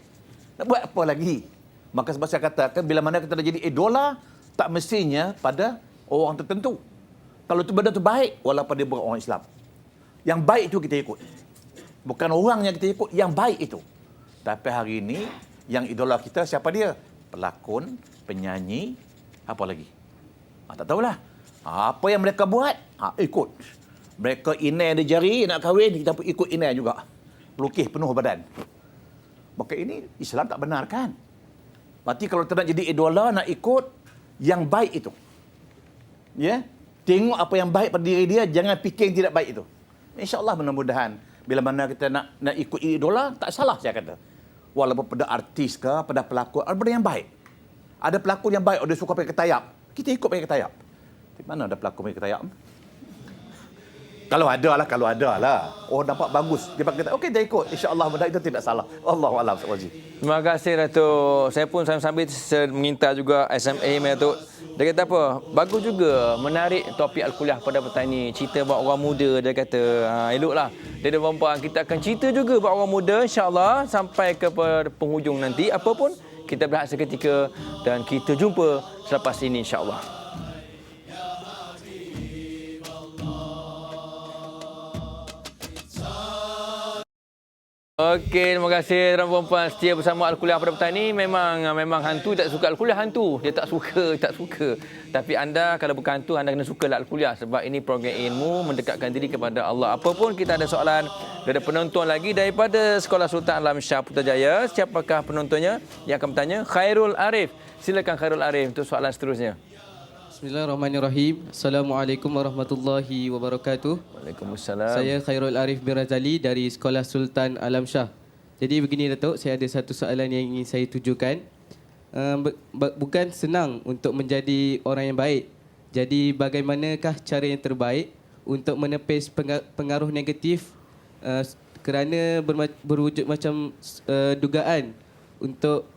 Nak buat apa lagi? Maka sebab saya katakan, bila mana kita dah jadi idola, tak mestinya pada orang tertentu. Kalau itu benda tu baik, walaupun dia bukan orang Islam. Yang baik itu kita ikut. Bukan orang yang kita ikut, yang baik itu. Tapi hari ini, yang idola kita siapa dia? Pelakon, penyanyi, apa lagi? Tak tahulah. Apa yang mereka buat, ikut. Mereka inai ada jari, nak kahwin, kita pun ikut inai juga. Pelukis penuh badan. Maka ini Islam tak benarkan. Berarti kalau kita nak jadi idola, nak ikut yang baik itu. Ya? Tengok apa yang baik pada diri dia, jangan fikir yang tidak baik itu. InsyaAllah mudah-mudahan, bila mana kita nak ikut idola, tak salah saya kata. Walaupun pada artis ke, pada pelakon, ada benda yang baik. Ada pelakon yang baik, dia suka pakai ketayap. Kita ikut pakai ketayap. Di mana ada pelakon pakai ketayap? Kalau ada lah. Oh, nampak bagus. Dia pakai ketayap. Okey, dia ikut. InsyaAllah benda itu tidak salah. Allahu'alam.
Terima kasih Datuk. Saya pun sambil menginta juga SMA Datuk. Dia kata apa? Bagus juga menarik topik Al-Kuliah pada petang ni. Cerita buat orang muda, dia kata. Eloklah. Dia ada perempuan. Kita akan cerita juga buat orang muda, insyaAllah. Sampai ke penghujung nanti. Apa pun, kita berehat seketika. Dan kita jumpa selepas ini, insyaAllah. Okey, terima kasih tuan-tuan setia bersama Al-Kuliah pada petang ini. Memang hantu tak suka Al-Kuliah, hantu. Dia tak suka. Tapi anda kalau bukan hantu, anda kena suka Al-Kuliah sebab ini program ilmu mendekatkan diri kepada Allah. Apapun kita ada soalan, ada penonton lagi daripada Sekolah Sultan Alamsyah Putrajaya. Siapakah penontonnya yang akan bertanya? Khairul Arif. Silakan Khairul Arif untuk soalan seterusnya.
Bismillahirrahmanirrahim. Assalamualaikum warahmatullahi wabarakatuh.
Waalaikumsalam.
Saya Khairul Arif bin Razali dari Sekolah Sultan Alamsyah. Jadi begini Datuk, saya ada satu soalan yang ingin saya tujukan. Bukan senang untuk menjadi orang yang baik. Jadi bagaimanakah cara yang terbaik untuk menepis pengaruh negatif kerana berwujud macam dugaan untuk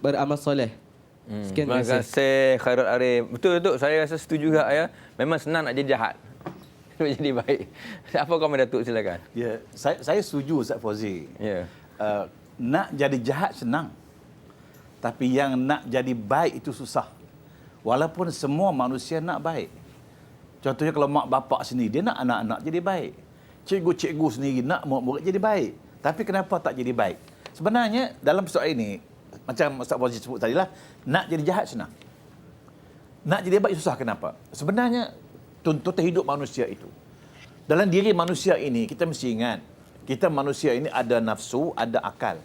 beramal soleh. Sekian,
terima kasih Khairul Arif. Betul, saya rasa setuju juga ya. Memang senang nak jadi jahat. Nak jadi baik. Apa komen Datuk, silakan.
Ya, saya setuju Ustaz Fauzi.
Ya.
Nak jadi jahat senang. Tapi yang nak jadi baik itu susah. Walaupun semua manusia nak baik. Contohnya kalau mak bapak sendiri, dia nak anak-anak jadi baik. Cikgu-cikgu sendiri nak murid-murid jadi baik. Tapi kenapa tak jadi baik? Sebenarnya dalam persoalan ini, macam Ustaz Fauzi sebut tadi lah, nak jadi jahat senang. Nak jadi baik susah. Kenapa? Sebenarnya tuntutan hidup manusia itu. Dalam diri manusia ini, kita mesti ingat, kita manusia ini ada nafsu, ada akal.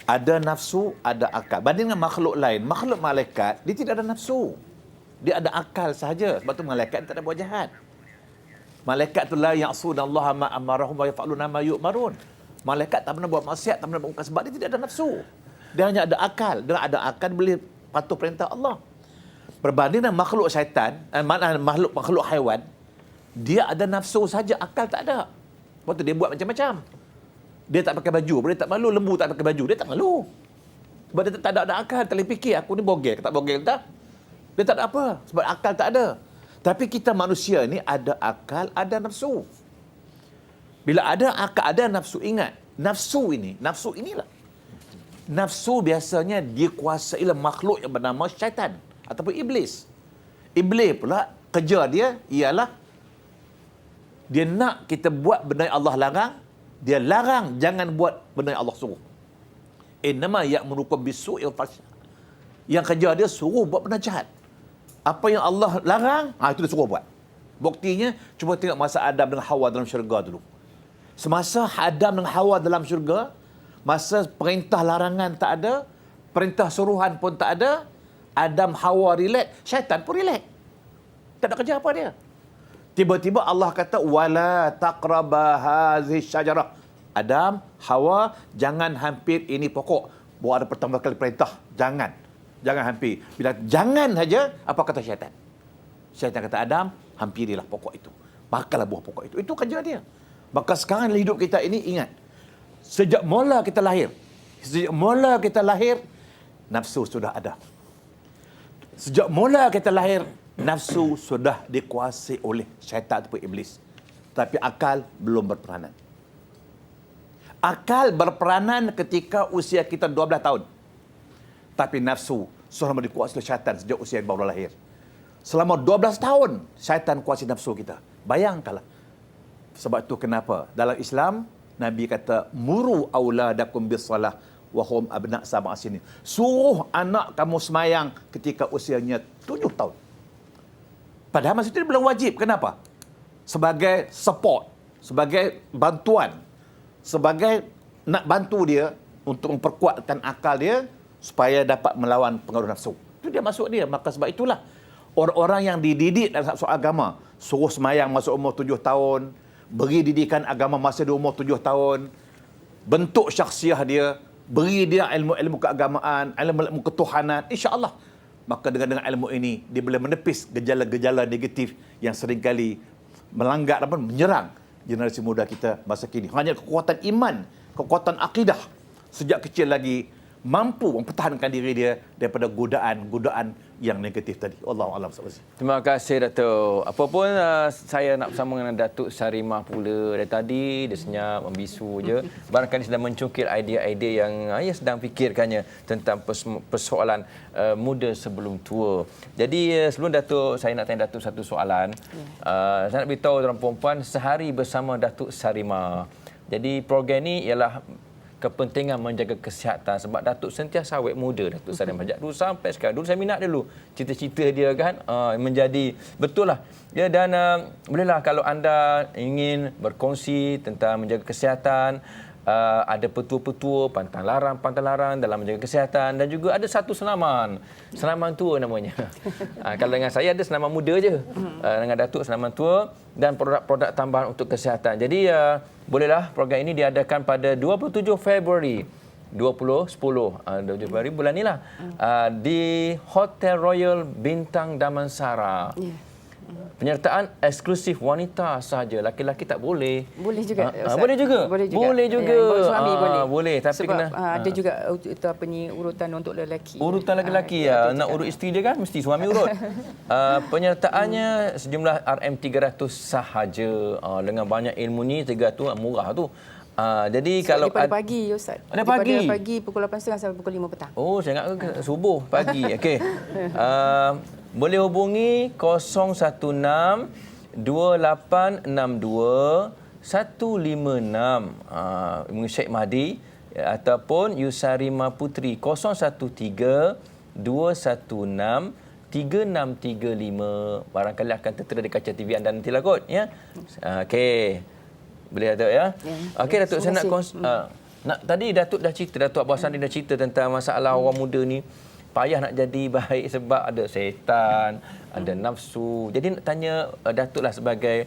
Ada nafsu, ada akal. Banding dengan makhluk lain, makhluk malaikat, dia tidak ada nafsu. Dia ada akal sahaja. Sebab tu malaikat tak ada buat jahat. Malaikat tu la ya'sunallaha ma amarahum wa yaf'aluna ma yu'marun. Malaikat tak pernah buat maksiat, tak pernah buat muka sebab dia tidak ada nafsu. Dia hanya ada akal. Dia ada akal, boleh patuh perintah Allah. Berbanding dengan makhluk syaitan, makhluk haiwan, Dia ada nafsu saja, akal tak ada. Lepas tu dia buat macam-macam. Dia tak pakai baju, dia tak malu. Lembu tak pakai baju, dia tak malu. Sebab dia tak ada akal, tak boleh fikir, aku ni bogel, tak bogel tak. Dia tak ada apa, sebab akal tak ada. Tapi kita manusia ni ada akal, ada nafsu. Bila ada akal, ada nafsu, ingat. Nafsu inilah. Nafsu biasanya dikuasai oleh makhluk yang bernama syaitan ataupun iblis. Iblis pula kerja dia ialah dia nak kita buat benda yang Allah larang, dia larang jangan buat benda yang Allah suruh. Innama ya'murukum bisu'il fahsya. Yang kerja dia suruh buat benda jahat. Apa yang Allah larang, itu dia suruh buat. Buktinya, cuba tengok masa Adam dengan Hawa dalam syurga dulu. Semasa Adam dengan Hawa dalam syurga, masa perintah larangan tak ada, perintah suruhan pun tak ada, Adam Hawa relax, syaitan pun relax. Tak ada kerja apa dia. Tiba-tiba Allah kata, wala taqraba hazihi syajarah. Adam, Hawa, jangan hampir ini pokok. Baru ada pertama kali perintah, jangan hampir. Bila jangan saja, apa kata syaitan? Syaitan kata, Adam, hampirilah pokok itu. Makanlah buah pokok itu. Itu kerja dia. Maka sekarang hidup kita ini, ingat, sejak mula kita lahir, nafsu sudah ada. Sejak mula kita lahir, nafsu sudah dikuasai oleh syaitan ataupun iblis. Tapi akal belum berperanan. Akal berperanan ketika usia kita 12 tahun. Tapi nafsu selama dikuasai oleh syaitan sejak usia baru lahir. Selama 12 tahun, syaitan kuasai nafsu kita. Bayangkanlah. Sebab itu kenapa? Dalam Islam, Nabi kata, muru auladakum bis-salah wa hum abna' sab'a sinin. Suruh anak kamu semayang ketika usianya 7 tahun. Padahal masa itu dia belum wajib. Kenapa? Sebagai support, sebagai bantuan, sebagai nak bantu dia untuk memperkuatkan akal dia supaya dapat melawan pengaruh nafsu. Itu dia masuk dia. Maka sebab itulah orang-orang yang dididik dalam soal agama, suruh semayang masa umur 7 tahun, beri didikan agama masa dia umur 7 tahun, bentuk syakhsiah dia, beri dia ilmu-ilmu keagamaan, ilmu ketuhanan, insya-Allah. Maka dengan ilmu ini, dia boleh menepis gejala-gejala negatif yang seringkali melanggar dan menyerang generasi muda kita masa kini. Hanya kekuatan iman, kekuatan akidah sejak kecil lagi mampu mempertahankan diri dia daripada godaan-godaan yang negatif tadi. Wallahu a'lam.
Terima kasih Datuk. Apa pun saya nak bersama dengan Datuk Sarimah pula dari tadi, dia senyap membisu je. Barangkali sedang mencungkil idea-idea yang ia sedang fikirkannya tentang persoalan muda sebelum tua. Jadi sebelum Datuk, saya nak tanya Datuk satu soalan. Saya nak beritahu orang perempuan sehari bersama Datuk Sarimah. Jadi program ni ialah kepentingan menjaga kesihatan sebab Datuk sentiasa awet muda. Datuk Sarimah sejak dulu sampai sekarang. Dulu saya minat dulu cita-cita dia kan menjadi betul lah. Ya, dan bolehlah kalau anda ingin berkongsi tentang menjaga kesihatan, ada petua-petua, pantang larang dalam menjaga kesihatan, dan juga ada satu senaman tua namanya. Kalau dengan saya ada senaman muda je, dengan Datuk senaman tua dan produk-produk tambahan untuk kesihatan. Jadi bolehlah program ini diadakan pada 27 Februari 2010 Februari bulan ni lah, di Hotel Royal Bintang Damansara. Penyertaan eksklusif wanita sahaja, laki-laki tak boleh.
Boleh juga.
Boleh juga. Boleh juga.
Ya, suami boleh.
Boleh, tapi
sebab
kena
ada juga itu apa ni urutan untuk lelaki.
Urutan lelaki ya. Nak urut isteri dia kan mesti suami urut. Penyertaannya sejumlah RM300 sahaja. Dengan banyak ilmu ni 300 murah tu. Jadi kalau
daripada pagi Ustaz.
Daripada
pagi pukul 8.30 sampai pukul 5 petang.
Oh, saya ingat subuh pagi. Okey. Boleh hubungi 016 2862 156 Syekh Mahdi ataupun Yusarima Putri 013 216 3635. Barangkali akan tertera di kaca TV anda nantilah kot ya. Okey. Boleh Datuk ya? Okey Datuk, saya nak tadi Datuk dah cerita, Datuk Abah Sandi dah cerita tentang masalah orang muda ni payah nak jadi baik sebab ada setan, ada nafsu. Jadi nak tanya Datuk lah sebagai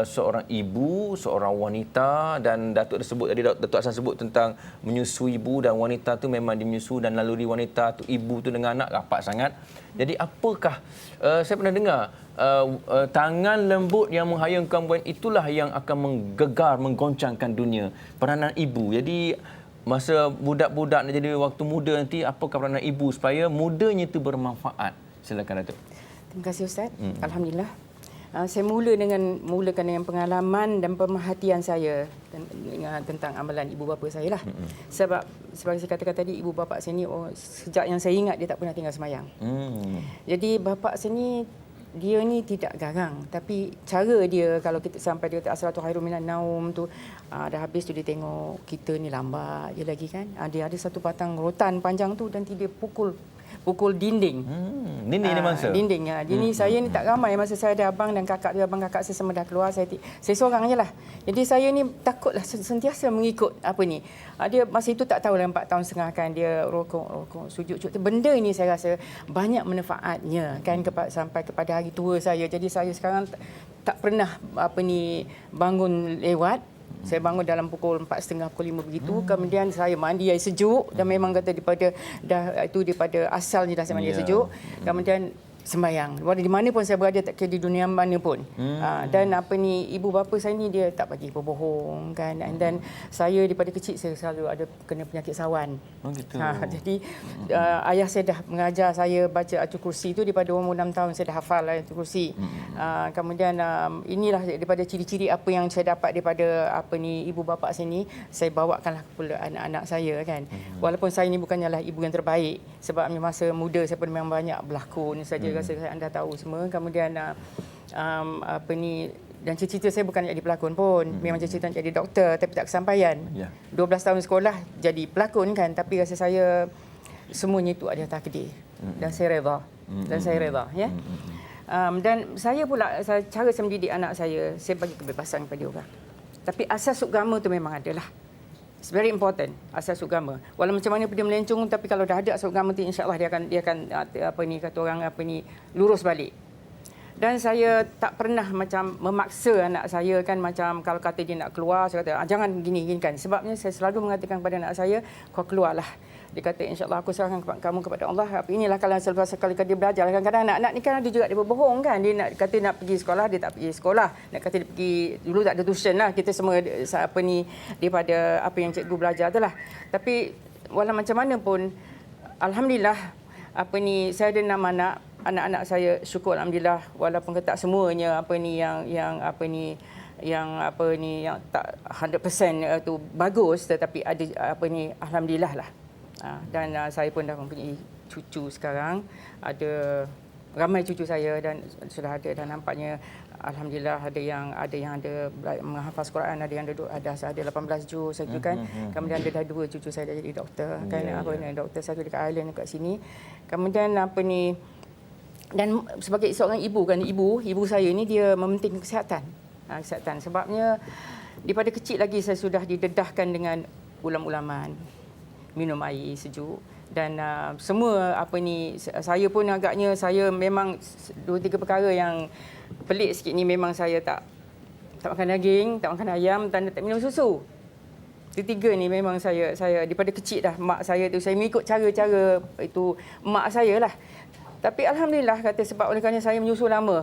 seorang ibu, seorang wanita, dan Datuk sebut tadi, Datuk Hassan sebut tentang menyusui ibu dan wanita tu memang menyusu, dan naluri wanita tu, ibu tu dengan anak rapat sangat. Jadi apakah saya pernah dengar tangan lembut yang menghayungkan buah itulah yang akan menggegar, menggoncangkan dunia. Peranan ibu. Jadi masa budak-budak nak jadi waktu muda nanti, apakah peranan ibu supaya mudanya itu bermanfaat? Silakan Datuk.
Terima kasih Ustaz. Alhamdulillah. Saya mulakan dengan pengalaman dan pemerhatian saya tentang amalan ibu bapa saya lah. Sebab sebagai saya katakan tadi, ibu bapa saya ni sejak yang saya ingat dia tak pernah tinggal semayang. Jadi bapa saya ni dia ni tidak garang, tapi cara dia kalau kita sampai dia kata as-salatu khairun minan naum tu, dah habis tu dia tengok kita ni lambat je lagi kan. Dia ada satu batang rotan panjang tu dan dia pukul dinding.
Dinding ni masa?
Dinding. Dinding saya ni tak ramai. Masa saya ada abang dan kakak tu, abang kakak saya semua dah keluar. Saya seorang je lah. Jadi saya ni takutlah sentiasa mengikut apa ni. Dia masa itu tak tahu lah 4 tahun setengah kan, dia rokok, sujud. Benda ini saya rasa banyak manfaatnya kan sampai kepada hari tua saya. Jadi saya sekarang tak pernah bangun lewat. Saya bangun dalam pukul 4.30, pukul 5 begitu. Kemudian saya mandi air sejuk dan memang kata daripada asalnya dah saya mandi air sejuk. Kemudian sembahyang. Di mana pun saya berada, tak kira di dunia mana pun. Dan ibu bapa saya ni dia tak bagi berbohong kan. Dan saya daripada kecil saya selalu ada kena penyakit sawan.
Gitu.
Jadi ayah saya dah mengajar saya baca Ayatul Kursi tu daripada umur 6 tahun saya dah hafal Ayatul Kursi. Kemudian inilah daripada ciri-ciri apa yang saya dapat daripada ibu bapa saya ni, saya bawakanlah kepada anak-anak saya kan. Walaupun saya ni bukannya ibu yang terbaik, sebab masa muda saya pun memang banyak berlakon saja. Rasa anda tahu semua. Kemudian dan cita-cita saya bukan jadi pelakon pun. Memang cita-cita nak jadi doktor tapi tak kesampaian. 12 tahun sekolah jadi pelakon kan, tapi rasa saya semuanya itu adalah takdir. Dan saya reda. Ya. Dan saya pula cara saya mendidik anak saya bagi kebebasan kepada orang. Tapi asas agama tu memang adalah. It's very important, asas agama. Walau macam mana dia melencong, tapi kalau dah ada asas agama tu, insya-Allah dia akan lurus balik. Dan saya tak pernah macam memaksa anak saya kan, macam kalau kata dia nak keluar, saya kata jangan gini kan. Sebabnya saya selalu mengatakan kepada anak saya, kau keluarlah. Dia kata insya-Allah aku serahkan kamu kepada Allah. Inilah kalau sekali dia belajar. Kadang-kadang anak-anak ni kan ada juga dia berbohong kan. Dia nak kata nak pergi sekolah, dia tak pergi sekolah. Nak kata dia pergi, dulu tak ada tuition lah. Kita semua daripada apa yang cikgu belajar tu lah. Tapi walau macam mana pun, alhamdulillah saya ada 6 anak. Anak-anak saya syukur alhamdulillah, walaupun tak semuanya yang tak 100% tu bagus, tetapi ada alhamdulillah lah. Dan saya pun dah mempunyai cucu sekarang. Ada ramai cucu saya dan sudah ada, dan nampaknya alhamdulillah ada yang menghafaz Quran, ada yang ada 18 juz saya kan. Kemudian ada 2 cucu saya dah jadi doktor kan. Doktor satu dekat Ireland dekat sini. Kemudian dan sebagai seorang ibu kan, ibu saya ni dia mementingkan kesihatan. Kesihatan sebabnya daripada kecil lagi saya sudah didedahkan dengan ulam-ulaman, minum air sejuk dan semua saya pun agaknya saya memang 2-3 perkara yang pelik sikit ni, memang saya tak makan daging, tak makan ayam dan tak minum susu. Ketiga ni memang saya daripada kecil dah, mak saya tu saya mengikut cara-cara itu mak saya lah. Tapi alhamdulillah kata sebab oleh kerana saya menyusul lama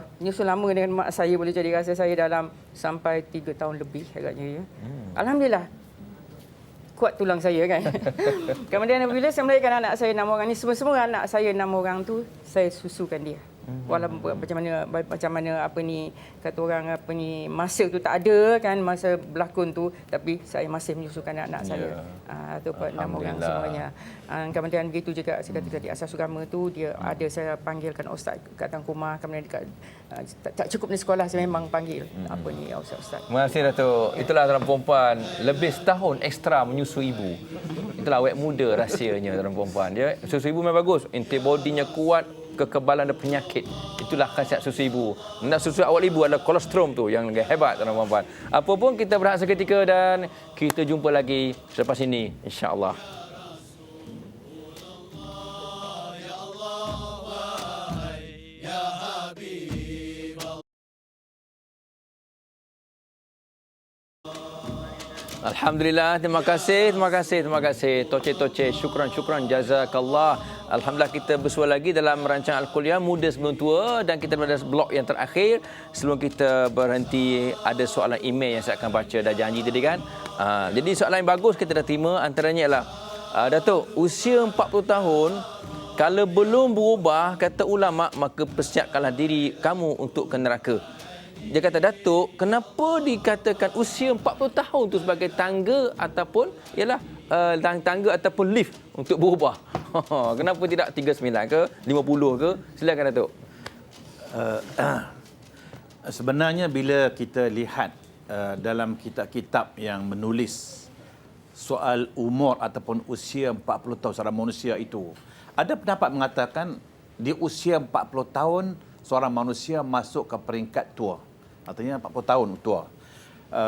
dengan mak saya, boleh jadi rasa saya dalam sampai 3 tahun lebih agaknya ya. Alhamdulillah kuat tulang saya kan. Kemudian bila saya melahirkan anak saya 6 orang ni, semua anak saya 6 orang tu saya susukan dia. Walaupun macam mana kata orang masa tu tak ada kan, masa berlakon tu, tapi saya masih menyusukan anak saya. Tu 6 orang semuanya. Kemudian begitu juga saya kata tadi asas agama tu dia ada, saya panggilkan ustaz kat Tang Kumar. Kemudian dekat tak cukup di sekolah saya memang panggil ustaz.
Terima kasih Datuk. Itulah dalam perempuan lebih setahun ekstra menyusu ibu. Itulah awet muda rahsianya dalam perempuan. Dia susu ibu memang bagus, antibodinya kuat, kekebalan dan penyakit. Itulah khasiat susu ibu. Nak susu awal ibu adalah kolostrum tu yang hebat dalam perempuan. Apa pun kita berehat seketika dan kita jumpa lagi selepas ini insya-Allah. Alhamdulillah, terima kasih. Toce, syukran, jazakallah. Alhamdulillah kita bersua lagi dalam rancangan Al-Kuliah Muda Sebelum Tua dan kita berada blok yang terakhir. Sebelum kita berhenti, ada soalan email yang saya akan baca, dah janji tadi kan. Jadi soalan yang bagus kita dah terima, antaranya ialah Datuk, usia 40 tahun kalau belum berubah, kata ulama, maka persiapkanlah diri kamu untuk ke neraka. Dia kata, Datuk, kenapa dikatakan usia 40 tahun tu sebagai tangga ataupun ialah tangga ataupun lift untuk berubah? Kenapa tidak 39 ke 50 ke? Silakan Datuk.
Sebenarnya bila kita lihat dalam kitab-kitab yang menulis soal umur ataupun usia 40 tahun seorang manusia itu, ada pendapat mengatakan di usia 40 tahun seorang manusia masuk ke peringkat tua. Artinya 40 tahun tua.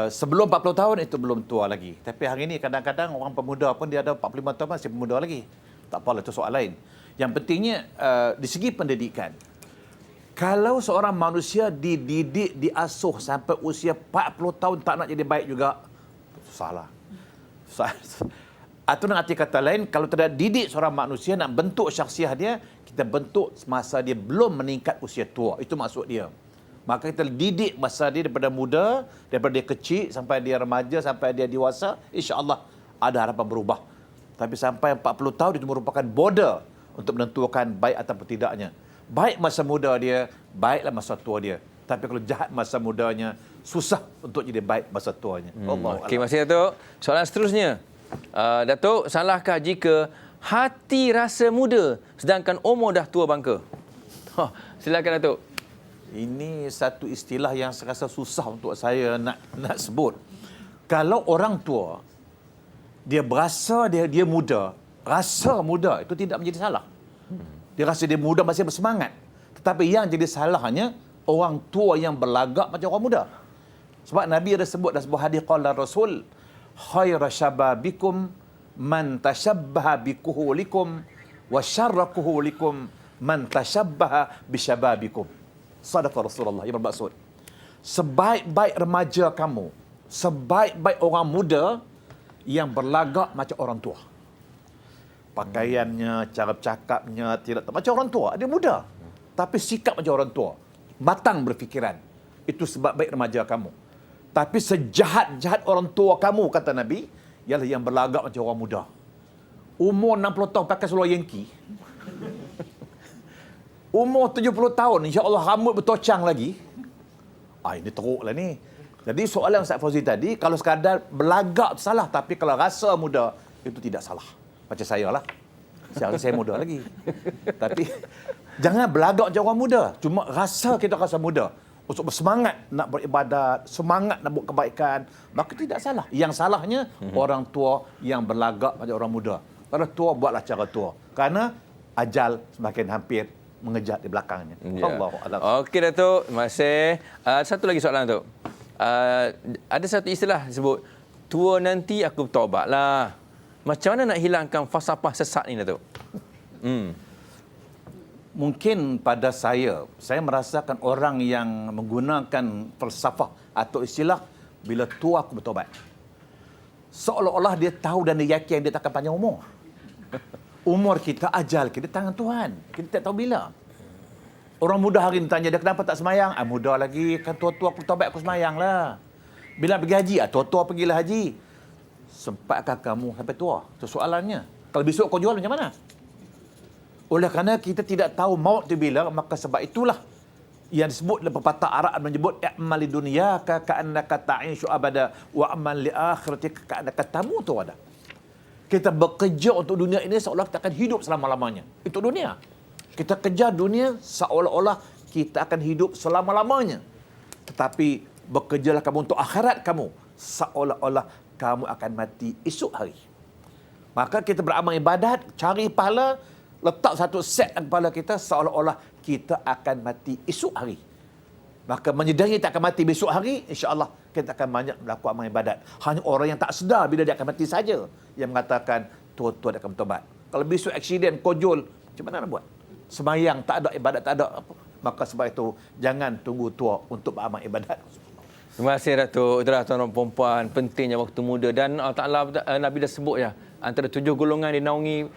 Sebelum 40 tahun itu belum tua lagi. Tapi hari ini kadang-kadang orang pemuda pun dia ada 45 tahun masih pemuda lagi. Tak apalah, itu soal lain. Yang pentingnya di segi pendidikan. Kalau seorang manusia dididik, diasuh sampai usia 40 tahun tak nak jadi baik juga, salah. Atau dengan arti kata lain, kalau tidak didik seorang manusia nak bentuk syakhsiah dia, kita bentuk masa dia belum meningkat usia tua. Itu maksud dia. Maka kita didik masa dia daripada muda, daripada dia kecil sampai dia remaja, sampai dia dewasa, insya-Allah ada harapan berubah. Tapi sampai 40 tahun itu merupakan border untuk menentukan baik ataupun tidaknya. Baik masa muda dia, baiklah masa tua dia. Tapi kalau jahat masa mudanya, susah untuk jadi baik masa tuanya.
Okey, terima kasih Datuk. Soalan seterusnya. Datuk, salahkah jika hati rasa muda sedangkan umur dah tua bangka? Silakan Datuk.
Ini satu istilah yang saya rasa susah untuk saya nak sebut. Kalau orang tua dia berasa dia muda, rasa muda itu tidak menjadi salah. Dia rasa dia muda, masih bersemangat. Tetapi yang jadi salahnya orang tua yang berlagak macam orang muda. Sebab Nabi ada sebut dalam sebuah hadis, qala Rasul, khairu syababikum man tashabbaha bikuhulikum wa syarra kuhulikum man tashabbaha bisyababikum. Sadaqah Rasulullah yang bermaksud, sebaik-baik remaja kamu, sebaik-baik orang muda yang berlagak macam orang tua. Pakaiannya, cara bercakapnya tidak macam orang tua. Dia muda, tapi sikap macam orang tua. Matang berfikiran. Itu sebab baik remaja kamu. Tapi sejahat-jahat orang tua kamu, kata Nabi, ialah yang berlagak macam orang muda. Umur 60 tahun pakai seluar Yankee. Umur 70 tahun, insya-Allah rambut bertocang lagi. Ini teruklah ni. Jadi soalan Ustaz Fauzi tadi, kalau sekadar berlagak salah, tapi kalau rasa muda, itu tidak salah. Macam saya lah. Saya muda lagi. Tapi jangan berlagak macam orang muda. Cuma kita rasa muda. Untuk bersemangat nak beribadat, semangat nak buat kebaikan, maka tidak salah. Yang salahnya orang tua yang berlagak macam orang muda. Kalau tua, buatlah cara tua. Kerana ajal semakin hampir mengejar di belakangnya.
Ya.
Allahuakbar.
Okey Datuk, terima kasih. Satu lagi soalan Datuk. Ada satu istilah disebut, tua nanti aku bertaubatlah. Macam mana nak hilangkan falsafah sesat ni Datuk?
Mungkin pada saya merasakan orang yang menggunakan falsafah atau istilah bila tua aku bertaubat. Seolah-olah dia tahu dan dia yakin dia takkan panjang umur. Umur kita, ajal kita tangan Tuhan. Kita tak tahu bila. Orang muda hari ni tanya dia kenapa tak semayang? Muda lagi, kan tua-tua aku bertaubat aku semayang lah. Bila pergi haji? Tua-tua pergilah haji. Sempatkah kamu sampai tua? Itu soalannya. Kalau besok kau jual macam mana? Oleh kerana kita tidak tahu maut itu bila, maka sebab itulah yang disebut dalam pepatah Arab menyebut i'mal li dunyaka ka'annaka ta'ishu abada wa amal li akhiratika ka'annaka tamutu wada. Kita bekerja untuk dunia ini seolah kita akan hidup selama-lamanya. Itu dunia. Kita kejar dunia seolah-olah kita akan hidup selama-lamanya. Tetapi bekerjalah kamu untuk akhirat kamu seolah-olah kamu akan mati esok hari. Maka kita beramal ibadat, cari pahala, letak satu set kepala kita seolah-olah kita akan mati esok hari. Maka menyedari kita akan mati besok hari, insya-Allah kita akan banyak melakukan amal ibadat. Hanya orang yang tak sedar bila dia akan mati saja yang mengatakan tua-tua dia akan bertobat. Kalau besok aksiden, kojol, macam mana nak buat? Semayang tak ada, ibadat tak ada apa. Maka sebab itu jangan tunggu tua untuk beramal ibadat.
Terima kasih Datuk. Itulah tuan-tuan perempuan, pentingnya waktu muda. Dan Allah Ta'ala, Nabi dah sebut ya, antara 7 golongan dinaungi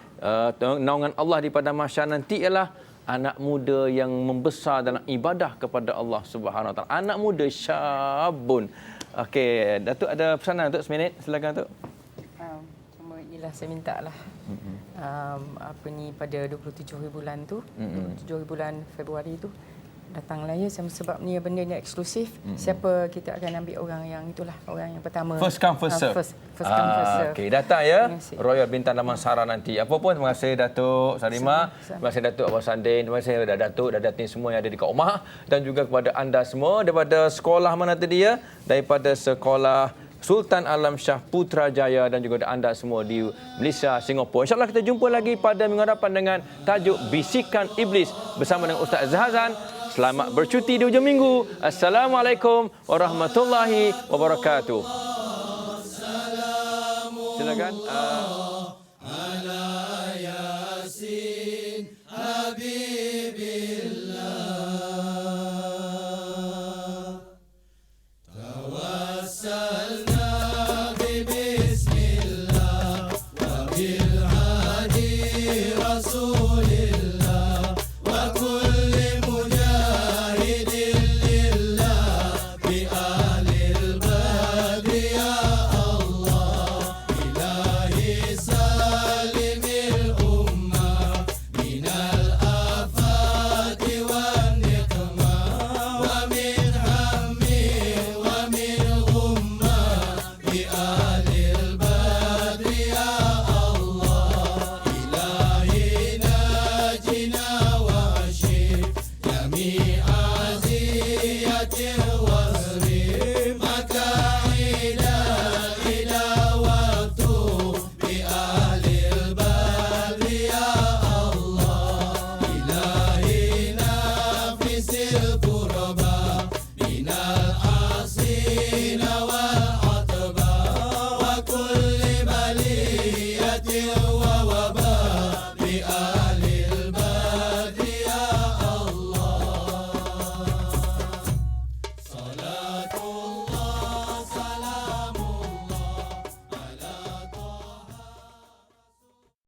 naungan Allah di pada mahsyar nanti ialah anak muda yang membesar dalam ibadah kepada Allah Subhanahu Wa Ta'ala. Anak muda syabun. Okey, Datuk ada pesanan untuk seminit? Silakan Datuk.
Cuma inilah saya minta lah. Apa ni pada 27 hari bulan tu, 27 hari bulan Februari tu datanglah ya, sebab ni benda ni eksklusif. Siapa kita akan ambil orang yang itulah, orang yang pertama.
First come first serve.
First come first serve.
Okey, datang ya.
Terima kasih.
Royal Bintang Damansara nanti. Apa pun terima kasih Datuk Salimah. Terima kasih Datuk Abang Sandin. Terima kasih kepada Datuk dan Datin semua yang ada di kat rumah, dan juga kepada anda semua daripada sekolah mana tadi ya, daripada sekolah Sultan Alam Shah Putrajaya, dan juga anda semua di Malaysia, Singapura. InsyaAllah kita jumpa lagi pada minggu hadapan dengan tajuk Bisikan Iblis bersama dengan Ustaz Zahazan. Selamat bercuti di ujung minggu. Assalamualaikum warahmatullahi wabarakatuh. Silakan.
القربى من العاصين